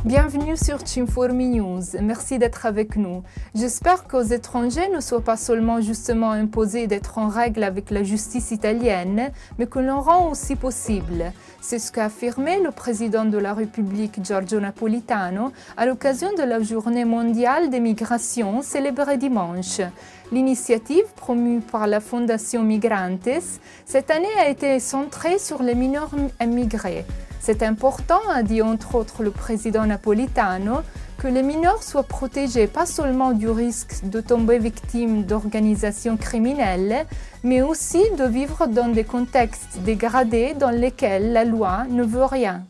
Bienvenue sur Cinformi News. Merci d'être avec nous. J'espère qu'aux étrangers ne soit pas seulement justement imposé d'être en règle avec la justice italienne, mais que l'on rend aussi possible. C'est ce qu'a affirmé le président de la République Giorgio Napolitano à l'occasion de la Journée mondiale des migrations célébrée dimanche. L'initiative promue par la Fondation Migrantes cette année a été centrée sur les mineurs immigrés. C'est important, a dit entre autres le président Napolitano, que les mineurs soient protégés pas seulement du risque de tomber victimes d'organisations criminelles, mais aussi de vivre dans des contextes dégradés dans lesquels la loi ne veut rien.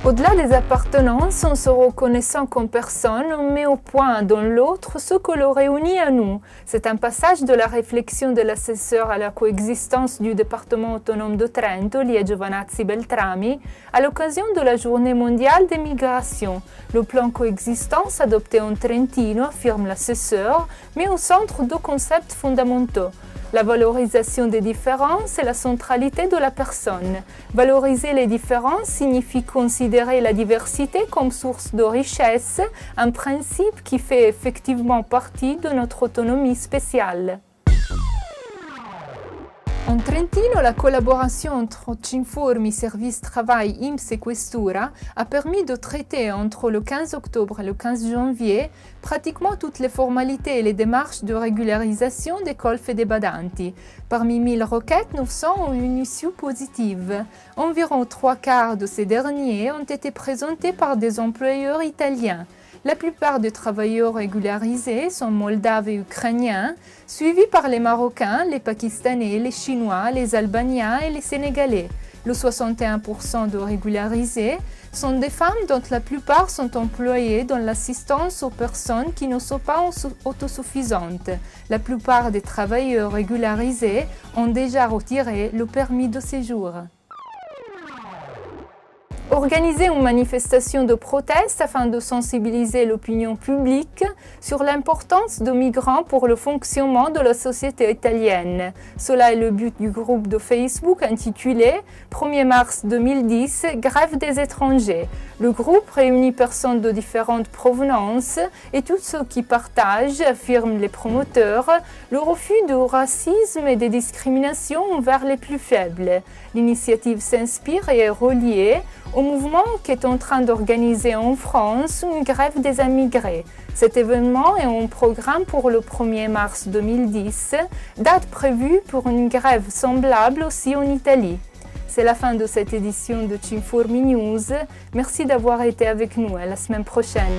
Au-delà des appartenances, en se reconnaissant comme personne, on met au point dans l'autre ce que le réunit à nous. C'est un passage de la réflexion de l'assesseur à la coexistence du département autonome de Trento, Liegio Vanazzi Beltrami, à l'occasion de la Journée mondiale des migrations. Le plan coexistence adopté en Trentino, affirme l'assesseur, met au centre deux concepts fondamentaux. La valorisation des différences et la centralité de la personne. Valoriser les différences signifie considérer la diversité comme source de richesse, un principe qui fait effectivement partie de notre autonomie spéciale. En Trentino, la collaboration entre Cinformi, Service Travail, INPS et Questura a permis de traiter entre le 15 octobre et le 15 janvier pratiquement toutes les formalités et les démarches de régularisation des colf et des badanti. Parmi 1000 requêtes, 900 ont eu une issue positive. Environ 3/4 de ces derniers ont été présentés par des employeurs italiens. La plupart des travailleurs régularisés sont moldaves et ukrainiens, suivis par les Marocains, les Pakistanais, les Chinois, les Albaniens et les Sénégalais. Le 61% de régularisés sont des femmes dont la plupart sont employées dans l'assistance aux personnes qui ne sont pas autosuffisantes. La plupart des travailleurs régularisés ont déjà retiré le permis de séjour. Organiser une manifestation de proteste afin de sensibiliser l'opinion publique sur l'importance des migrants pour le fonctionnement de la société italienne. Cela est le but du groupe de Facebook intitulé 1er mars 2010, Grève des étrangers. Le groupe réunit personnes de différentes provenances et tous ceux qui partagent, affirment les promoteurs, le refus du racisme et des discriminations envers les plus faibles. L'initiative s'inspire et est reliée au mouvement qui est en train d'organiser en France une grève des immigrés. Cet événement est en programme pour le 1er mars 2010, date prévue pour une grève semblable aussi en Italie. C'est la fin de cette édition de Cinformi News. Merci d'avoir été avec nous. À la semaine prochaine.